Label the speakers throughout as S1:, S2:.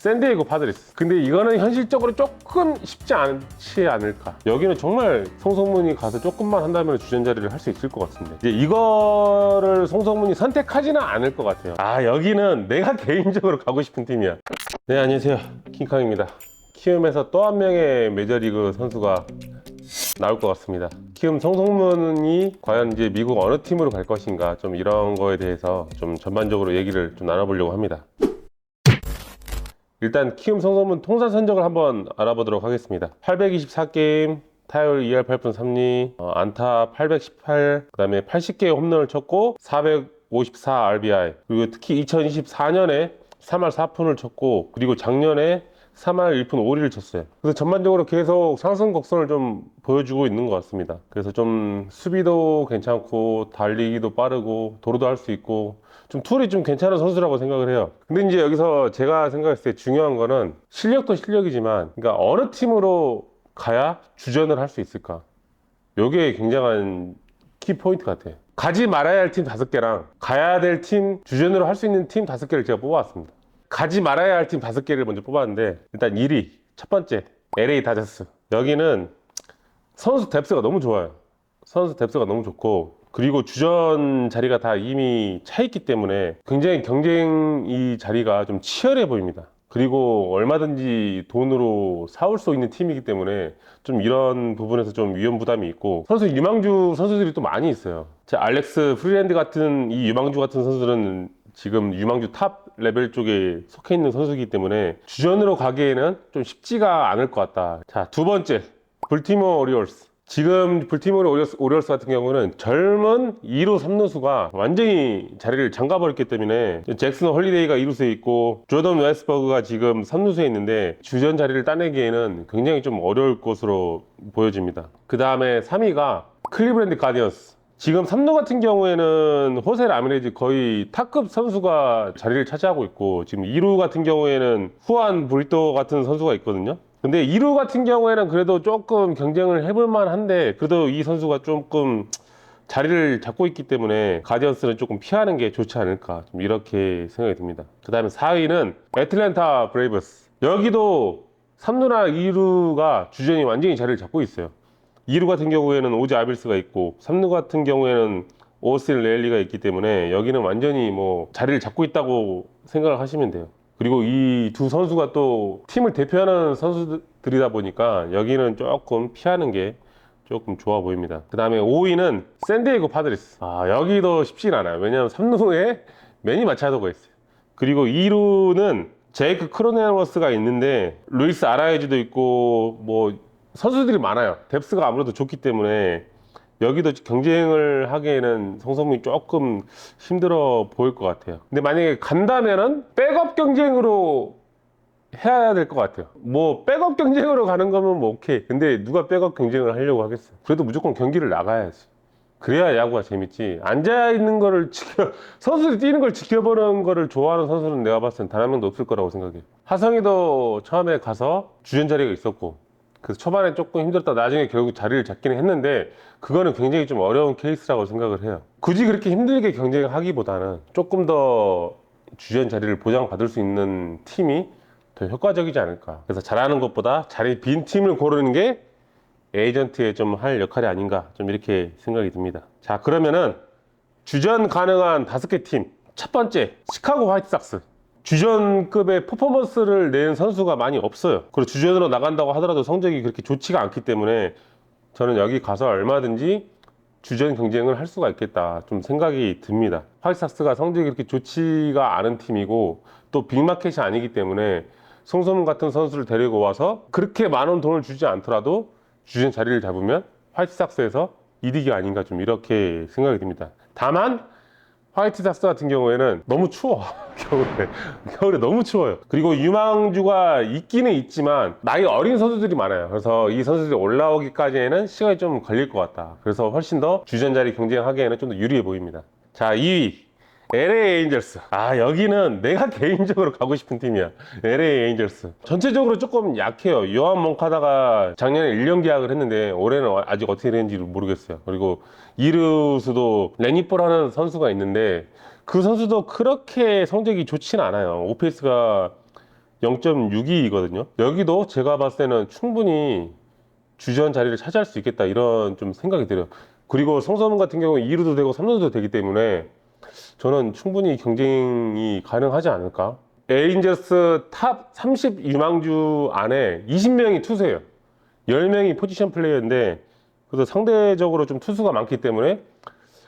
S1: 샌디에이고 파드레스. 근데 이거는 현실적으로 조금 쉽지 않지 않을까. 여기는 정말 송성문이 가서 조금만 한다면 주전 자리를 할 수 있을 것 같은데, 이제 이거를 송성문이 선택하지는 않을 것 같아요. 아, 여기는 내가 개인적으로 가고 싶은 팀이야. 네, 안녕하세요, 킹캉입니다. 키움에서 또 한 명의 메저리그 선수가 나올 것 같습니다. 키움 송성문이 과연 이제 미국 어느 팀으로 갈 것인가, 좀 이런 거에 대해서 좀 전반적으로 얘기를 좀 나눠보려고 합니다. 일단 키움 송성문 통산 성적을 한번 알아보도록 하겠습니다. 824게임, 타율 2할 8푼 3리, 안타 818, 그 다음에 80개의 홈런을 쳤고 454 RBI, 그리고 특히 2024년에 3할 4푼을 쳤고, 그리고 작년에 3할 1푼 5리를 쳤어요. 그래서 전반적으로 계속 상승 곡선을 좀 보여주고 있는 것 같습니다. 그래서 좀 수비도 괜찮고 달리기도 빠르고 도루도 할 수 있고 좀 툴이 좀 괜찮은 선수라고 생각을 해요. 근데 이제 여기서 제가 생각했을 때 중요한 거는 실력도 실력이지만, 그러니까 어느 팀으로 가야 주전을 할 수 있을까? 요게 굉장한 키포인트 같아요. 가지 말아야 할 팀 5개랑 가야 될 팀, 주전으로 할 수 있는 팀 5개를 제가 뽑아왔습니다. 가지 말아야 할 팀 5개를 먼저 뽑았는데, 일단 1위, 첫 번째 LA 다저스. 여기는 선수 뎁스가 너무 좋아요. 선수 뎁스가 너무 좋고, 그리고 주전 자리가 다 이미 차 있기 때문에 굉장히 경쟁 자리가 좀 치열해 보입니다. 그리고 얼마든지 돈으로 사올 수 있는 팀이기 때문에 좀 이런 부분에서 좀 위험 부담이 있고, 선수 유망주 선수들이 또 많이 있어요. 제 알렉스 프리랜드 같은 이 유망주 같은 선수들은 지금 유망주 탑 레벨 쪽에 속해 있는 선수이기 때문에 주전으로 가기에는 좀 쉽지가 않을 것 같다. 자, 두 번째, 볼티모어 오리올스. 지금 볼티모어 오리올스 같은 경우는 젊은 2루 3루수가 완전히 자리를 잠가버렸기 때문에 잭슨 홀리데이가 2루수에 있고 조던 웨스버그가 지금 3루수에 있는데 주전 자리를 따내기에는 굉장히 좀 어려울 것으로 보여집니다. 그 다음에 3위가 클리브랜드 가디언스. 지금 3루 같은 경우에는 호세 라미레즈 거의 탑급 선수가 자리를 차지하고 있고, 지금 2루 같은 경우에는 후안 브리또 같은 선수가 있거든요. 근데 2루 같은 경우에는 그래도 조금 경쟁을 해볼 만한데, 그래도 이 선수가 조금 자리를 잡고 있기 때문에 가디언스는 조금 피하는 게 좋지 않을까, 좀 이렇게 생각이 듭니다. 그 다음에 4위는 애틀랜타 브레이브스. 여기도 3루나 2루가 주전이 완전히 자리를 잡고 있어요. 2루 같은 경우에는 오지 아빌스가 있고, 3루 같은 경우에는 오스틴 레일리가 있기 때문에 여기는 완전히 뭐 자리를 잡고 있다고 생각을 하시면 돼요. 그리고 이 두 선수가 또 팀을 대표하는 선수들이다 보니까 여기는 조금 피하는 게 조금 좋아 보입니다. 그 다음에 5위는 샌디에이고 파드레스. 아, 여기도 쉽진 않아요. 왜냐하면 3루에 매니 마차도가 있어요. 그리고 2루는 제이크 크로네너스가 있는데 루이스 아라에즈도 있고 뭐 선수들이 많아요. 뎁스가 아무래도 좋기 때문에 여기도 경쟁을 하기에는 송성문이 조금 힘들어 보일 것 같아요. 근데 만약에 간다면은 백업 경쟁으로 해야 될 것 같아요. 뭐 백업 경쟁으로 가는 거면 뭐 오케이. 근데 누가 백업 경쟁을 하려고 하겠어? 그래도 무조건 경기를 나가야지. 그래야 야구가 재밌지. 앉아있는 거를 선수들이 뛰는 걸 지켜보는 거를 좋아하는 선수는 내가 봤을 땐 단 한 명도 없을 거라고 생각해. 하성이도 처음에 가서 주전 자리가 있었고, 그래서 초반에 조금 힘들었다 나중에 결국 자리를 잡기는 했는데, 그거는 굉장히 좀 어려운 케이스라고 생각을 해요. 굳이 그렇게 힘들게 경쟁하기보다는 조금 더 주전 자리를 보장받을 수 있는 팀이 더 효과적이지 않을까. 그래서 잘하는 것보다 자리 빈 팀을 고르는 게 에이전트에 좀 할 역할이 아닌가, 좀 이렇게 생각이 듭니다. 자, 그러면은 주전 가능한 5개 팀. 첫 번째, 시카고 화이트삭스. 주전급의 퍼포먼스를 낸 선수가 많이 없어요. 그리고 주전으로 나간다고 하더라도 성적이 그렇게 좋지가 않기 때문에 저는 여기 가서 얼마든지 주전 경쟁을 할 수가 있겠다, 좀 생각이 듭니다. 화이트삭스가 성적이 그렇게 좋지가 않은 팀이고 또 빅마켓이 아니기 때문에 송성문 같은 선수를 데리고 와서 그렇게 많은 돈을 주지 않더라도 주전 자리를 잡으면 화이트삭스에서 이득이 아닌가, 좀 이렇게 생각이 듭니다. 다만 화이트삭스 같은 경우에는 너무 추워. 겨울에 너무 추워요. 그리고 유망주가 있기는 있지만 나이 어린 선수들이 많아요. 그래서 이 선수들이 올라오기까지는 시간이 좀 걸릴 것 같다. 그래서 훨씬 더 주전 자리 경쟁하기에는 좀 더 유리해 보입니다. 자, 2위 LA 에인절스. 아, 여기는 내가 개인적으로 가고 싶은 팀이야. LA 에인절스. 전체적으로 조금 약해요. 요한 몽카다가 작년에 1년 계약을 했는데 올해는 아직 어떻게 되는지 모르겠어요. 그리고 이루수도 레니포라는 선수가 있는데 그 선수도 그렇게 성적이 좋지는 않아요. OPS가 0.62이거든요. 여기도 제가 봤을 때는 충분히 주전 자리를 차지할 수 있겠다 이런 좀 생각이 들어요. 그리고 성서문 같은 경우는 2루도 되고 3루도 되기 때문에 저는 충분히 경쟁이 가능하지 않을까. 에인저스 탑 30 유망주 안에 20명이 투수예요. 10명이 포지션 플레이어인데, 그래서 상대적으로 좀 투수가 많기 때문에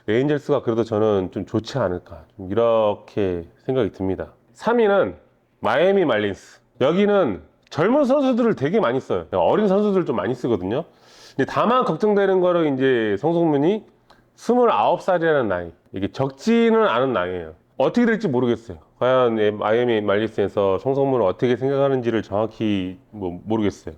S1: 에인절스가 그래도 저는 좀 좋지 않을까, 좀 이렇게 생각이 듭니다. 3위는 마이애미 말린스. 여기는 젊은 선수들을 되게 많이 써요. 어린 선수들 좀 많이 쓰거든요. 근데 다만 걱정되는 거는 이제 성성문이 29살이라는 나이. 이게 적지는 않은 나이예요. 어떻게 될지 모르겠어요. 과연 마이애미 말린스에서 성성문을 어떻게 생각하는지를 정확히 모르겠어요.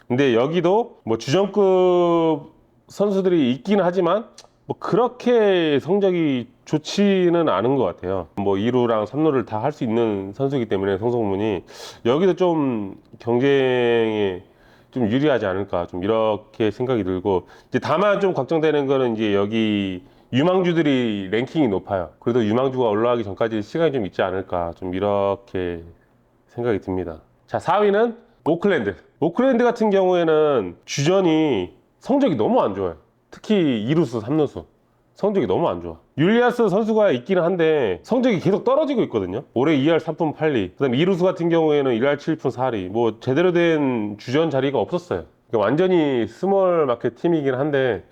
S1: 근데 여기도 뭐 주전급 선수들이 있긴 하지만 뭐 그렇게 성적이 좋지는 않은 것 같아요. 뭐 2루랑 3루를 다 할 수 있는 선수이기 때문에 성성문이 여기도 좀 경쟁에 좀 유리하지 않을까, 좀 이렇게 생각이 들고, 이제 다만 좀 걱정되는 거는 이제 여기 유망주들이 랭킹이 높아요. 그래도 유망주가 올라가기 전까지 시간이 좀 있지 않을까, 좀 이렇게 생각이 듭니다. 자, 4위는 오클랜드. 오클랜드 같은 경우에는 주전이 성적이 너무 안 좋아요. 특히 2루수, 3루수 성적이 너무 안 좋아. 율리아스 선수가 있기는 한데 성적이 계속 떨어지고 있거든요. 올해 2할 3푼 8리, 그 다음 2루수 같은 경우에는 1할 7푼 4리, 뭐 제대로 된 주전 자리가 없었어요. 그러니까 완전히 스몰 마켓 팀이긴 한데,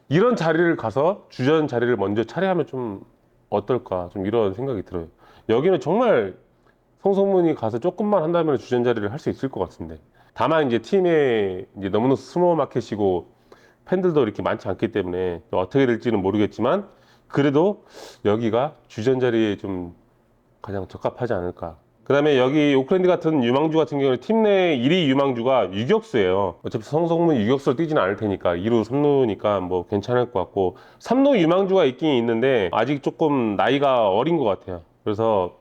S1: 이런 자리를 가서 주전 자리를 먼저 차지하면 좀 어떨까, 좀 이런 생각이 들어요. 여기는 정말 성성문이 가서 조금만 한다면 주전 자리를 할 수 있을 것 같은데, 다만 이제 팀에 이제 너무나 스몰 마켓이고 팬들도 이렇게 많지 않기 때문에 어떻게 될지는 모르겠지만, 그래도 여기가 주전 자리에 좀 가장 적합하지 않을까. 그 다음에 여기 오클랜드 같은 유망주 같은 경우는 팀 내 1위 유망주가 유격수예요. 어차피 성성문 유격수로 뛰지는 않을 테니까 2루 3루니까 뭐 괜찮을 것 같고, 3루 유망주가 있긴 있는데 아직 조금 나이가 어린 것 같아요. 그래서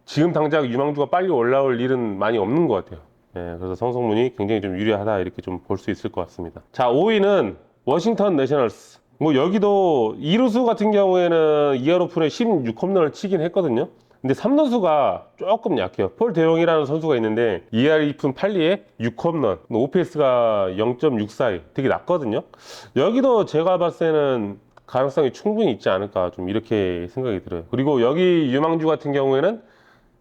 S1: 지금 당장 유망주가 빨리 올라올 일은 많이 없는 것 같아요. 예, 그래서 성성문이 굉장히 좀 유리하다 이렇게 좀 볼 수 있을 것 같습니다. 자, 5위는 워싱턴 내셔널스. 뭐 여기도 2루수 같은 경우에는 2할 오픈에 16홈런을 치긴 했거든요. 근데 3루수가 조금 약해요. 폴 대용이라는 선수가 있는데 2할 2푼 8리에 6홈런, OPS가 0.64이 되게 낮거든요. 여기도 제가 봤을 때는 가능성이 충분히 있지 않을까, 좀 이렇게 생각이 들어요. 그리고 여기 유망주 같은 경우에는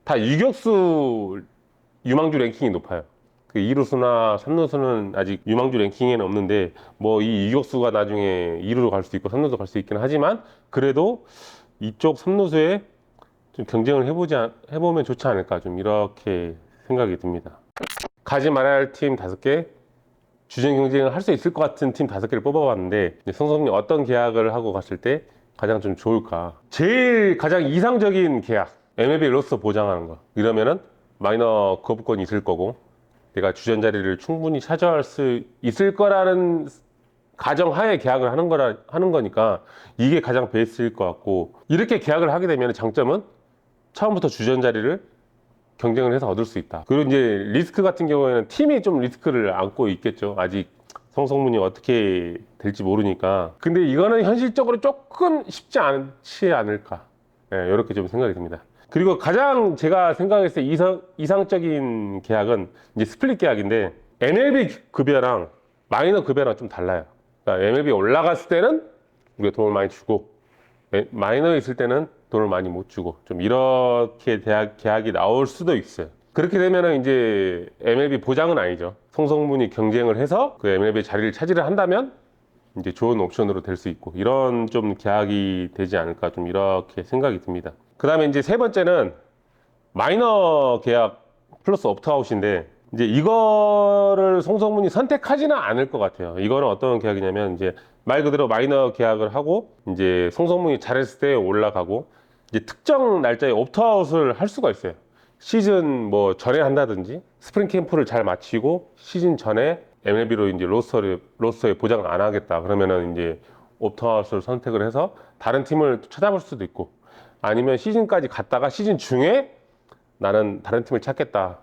S1: 다 유격수 유망주 랭킹이 높아요. 그 2루수나 3루수는 아직 유망주 랭킹에는 없는데, 뭐 이 유격수가 나중에 2루로 갈 수도 있고 3루도 갈 수 있긴 하지만, 그래도 이쪽 3루수에 좀 경쟁을 해보면 좋지 않을까, 좀 이렇게 생각이 듭니다. 가지 말아야 할 팀 5개, 주전 경쟁을 할 수 있을 것 같은 팀 5개를 뽑아봤는데, 성성님 어떤 계약을 하고 갔을 때 가장 좀 좋을까? 제일 가장 이상적인 계약, MLB 로스터 보장하는 거. 이러면은 마이너 거부권이 있을 거고, 내가 주전 자리를 충분히 차지할 수 있을 거라는 가정하에 계약을 하는 거니까 이게 가장 베이스일 것 같고, 이렇게 계약을 하게 되면 장점은 처음부터 주전 자리를 경쟁을 해서 얻을 수 있다. 그리고 이제 리스크 같은 경우에는 팀이 좀 리스크를 안고 있겠죠. 아직 성성문이 어떻게 될지 모르니까. 근데 이거는 현실적으로 조금 쉽지 않지 않을까, 네, 이렇게 좀 생각이 듭니다. 그리고 가장 제가 생각했을 때 이상적인 계약은 이제 스플릿 계약인데, MLB 급여랑 마이너 급여랑 좀 달라요. 그러니까 MLB 올라갔을 때는 우리가 돈을 많이 주고, 마이너에 있을 때는 돈을 많이 못 주고, 좀 이렇게 계약이 나올 수도 있어요. 그렇게 되면은 이제 MLB 보장은 아니죠. 성성문이 경쟁을 해서 그 MLB 자리를 차지를 한다면 이제 좋은 옵션으로 될 수 있고, 이런 좀 계약이 되지 않을까, 좀 이렇게 생각이 듭니다. 그 다음에 이제 세 번째는 마이너 계약 플러스 옵트아웃인데, 이제 이거를 송성문이 선택하지는 않을 것 같아요. 이거는 어떤 계약이냐면, 이제 말 그대로 마이너 계약을 하고 이제 송성문이 잘했을 때 올라가고, 이제 특정 날짜에 옵트아웃을 할 수가 있어요. 시즌 뭐 전에 한다든지 스프링 캠프를 잘 마치고 시즌 전에 MLB로 이제 로스터에 보장을 안 하겠다 그러면은 이제 옵트아웃을 선택을 해서 다른 팀을 찾아볼 수도 있고, 아니면 시즌까지 갔다가 시즌 중에 나는 다른 팀을 찾겠다,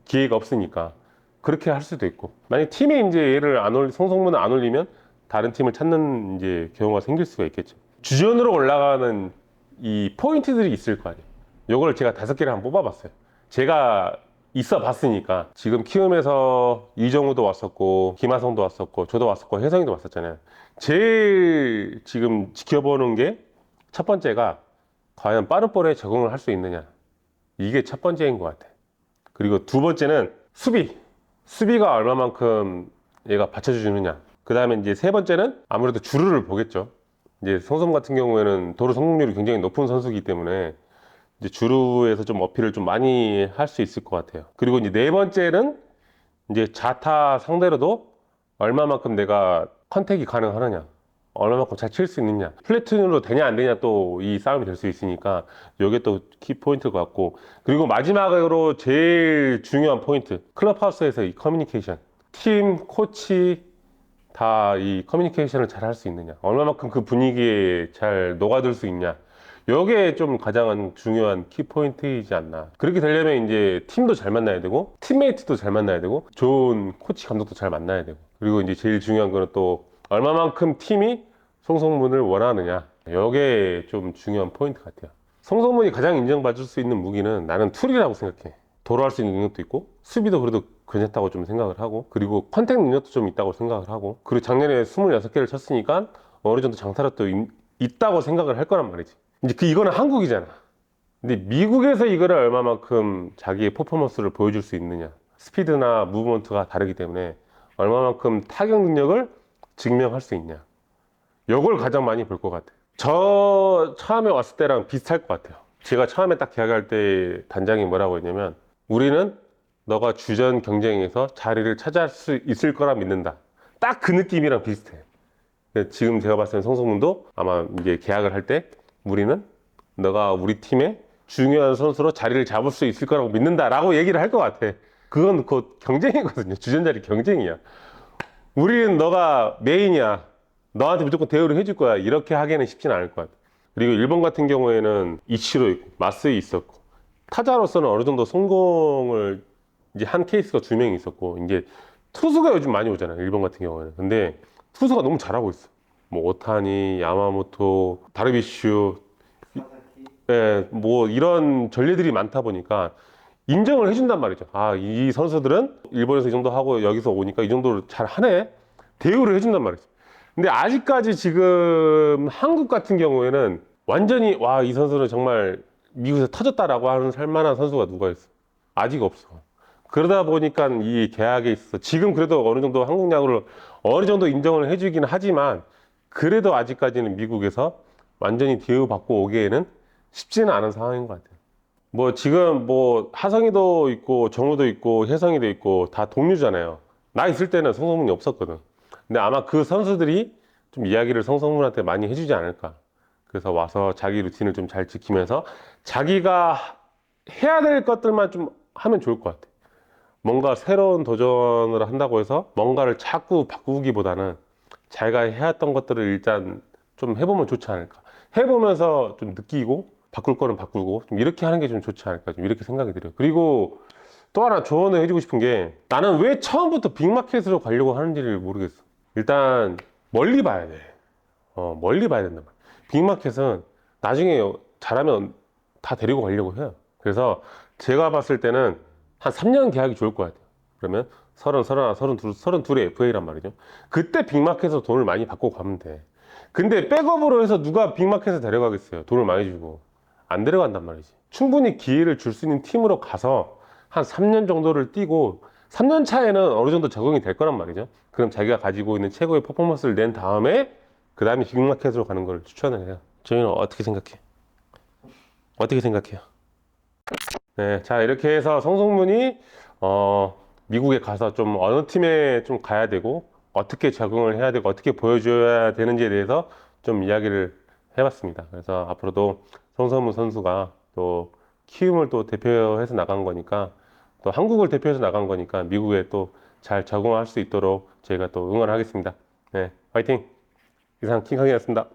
S1: 기회가 없으니까 그렇게 할 수도 있고, 만약 팀이 이제 얘를 송성문을 안 올리면 다른 팀을 찾는 이제 경우가 생길 수가 있겠죠. 주전으로 올라가는 이 포인트들이 있을 거 아니에요. 요걸 제가 5개를 한번 뽑아봤어요. 제가 있어 봤으니까. 지금 키움에서 이정우도 왔었고 김하성도 왔었고 저도 왔었고 혜성이도 왔었잖아요. 제일 지금 지켜보는 게 첫 번째가 과연 빠른 볼에 적응을 할 수 있느냐, 이게 첫 번째인 것 같아. 그리고 두 번째는 수비가 얼마만큼 얘가 받쳐주느냐. 그 다음에 이제 세 번째는 아무래도 주루를 보겠죠. 이제 성성 같은 경우에는 도루 성공률이 굉장히 높은 선수이기 때문에 이제 주루에서 좀 어필을 좀 많이 할 수 있을 것 같아요. 그리고 이제 네 번째는 이제 자타 상대로도 얼마만큼 내가 컨택이 가능하느냐, 얼마만큼 잘 칠 수 있느냐, 플래툰으로 되냐 안 되냐 또 이 싸움이 될 수 있으니까 이게 또 키포인트 같고. 그리고 마지막으로 제일 중요한 포인트, 클럽하우스에서 이 커뮤니케이션, 팀, 코치 다 이 커뮤니케이션을 잘 할 수 있느냐, 얼마만큼 그 분위기에 잘 녹아들 수 있냐, 이게 좀 가장 중요한 키포인트이지 않나. 그렇게 되려면 이제 팀도 잘 만나야 되고 팀메이트도 잘 만나야 되고 좋은 코치 감독도 잘 만나야 되고, 그리고 이제 제일 중요한 거는 또 얼마만큼 팀이 송성문을 원하느냐, 이게 좀 중요한 포인트 같아요. 송성문이 가장 인정받을 수 있는 무기는 나는 툴이라고 생각해. 도로할 수 있는 능력도 있고 수비도 그래도 괜찮다고 좀 생각을 하고, 그리고 컨택 능력도 좀 있다고 생각을 하고, 그리고 작년에 26개를 쳤으니까 어느 정도 장타력도 있다고 생각을 할 거란 말이지. 이제 이거는 한국이잖아. 근데 미국에서 이거를 얼마만큼 자기의 퍼포먼스를 보여줄 수 있느냐, 스피드나 무브먼트가 다르기 때문에 얼마만큼 타격 능력을 증명할 수 있냐, 이걸 가장 많이 볼 것 같아요. 저 처음에 왔을 때랑 비슷할 것 같아요. 제가 처음에 딱 계약할 때 단장이 뭐라고 했냐면, 우리는 너가 주전 경쟁에서 자리를 차지할 수 있을 거라 믿는다. 딱 그 느낌이랑 비슷해. 지금 제가 봤을 때 성성문도 아마 이제 계약을 할 때 우리는 너가 우리 팀의 중요한 선수로 자리를 잡을 수 있을 거라고 믿는다라고 얘기를 할 것 같아. 그건 곧 경쟁이거든요. 주전 자리 경쟁이야. 우리는 너가 메인이야, 너한테 무조건 대우를 해줄 거야, 이렇게 하기에는 쉽지는 않을 것 같아. 그리고 일본 같은 경우에는 이치로 있고 마스이 있었고 타자로서는 어느 정도 성공을 이제 한 케이스가 두 명이 있었고, 이제 투수가 요즘 많이 오잖아요, 일본 같은 경우에는. 근데 투수가 너무 잘하고 있어. 뭐 오타니, 야마모토, 다르비슈, 예, 뭐 이런 전례들이 많다 보니까 인정을 해준단 말이죠. 아, 이 선수들은 일본에서 이 정도 하고 여기서 오니까 이 정도로 잘 하네, 대우를 해준단 말이죠. 근데 아직까지 지금 한국 같은 경우에는 완전히 와, 이 선수는 정말 미국에서 터졌다라고 하는 살만한 선수가 누가 있어? 아직 없어. 그러다 보니까 이 계약에 있어서 지금 그래도 어느 정도 한국 야구를 어느 정도 인정을 해주긴 하지만, 그래도 아직까지는 미국에서 완전히 대우받고 오기에는 쉽지는 않은 상황인 것 같아요. 뭐 지금 뭐 하성이도 있고 정우도 있고 혜성이도 있고 다 동료잖아요. 나 있을 때는 성성문이 없었거든. 근데 아마 그 선수들이 좀 이야기를 성성문한테 많이 해주지 않을까. 그래서 와서 자기 루틴을 좀 잘 지키면서 자기가 해야 될 것들만 좀 하면 좋을 것 같아. 뭔가 새로운 도전을 한다고 해서 뭔가를 자꾸 바꾸기보다는 자기가 해왔던 것들을 일단 좀 해보면 좋지 않을까. 해보면서 좀 느끼고 바꿀 거는 바꾸고 좀 이렇게 하는 게 좀 좋지 않을까, 좀 이렇게 생각이 들어요. 그리고 또 하나 조언을 해주고 싶은 게, 나는 왜 처음부터 빅마켓으로 가려고 하는지를 모르겠어. 일단 멀리 봐야 돼. 멀리 봐야 된단 말이야. 빅마켓은 나중에 잘하면 다 데리고 가려고 해요. 그래서 제가 봤을 때는 한 3년 계약이 좋을 것 같아요. 그러면 30, 31, 32의 FA란 말이죠. 그때 빅마켓에서 돈을 많이 받고 가면 돼. 근데 백업으로 해서 누가 빅마켓에 데려가겠어요? 돈을 많이 주고. 안 데려간단 말이지. 충분히 기회를 줄 수 있는 팀으로 가서 한 3년 정도를 뛰고 3년 차에는 어느 정도 적응이 될 거란 말이죠. 그럼 자기가 가지고 있는 최고의 퍼포먼스를 낸 다음에 그 다음에 빅마켓으로 가는 걸 추천을 해요. 저희는 어떻게 생각해? 어떻게 생각해요? 네, 자, 이렇게 해서 성성문이 미국에 가서 좀 어느 팀에 좀 가야 되고 어떻게 적응을 해야 되고 어떻게 보여줘야 되는지에 대해서 좀 이야기를 해봤습니다. 그래서 앞으로도 성성문 선수가 또 키움을 또 대표해서 나간 거니까, 또 한국을 대표해서 나간 거니까 미국에 또 잘 적응할 수 있도록 저희가 또 응원하겠습니다. 네, 화이팅! 이상 킹강이었습니다.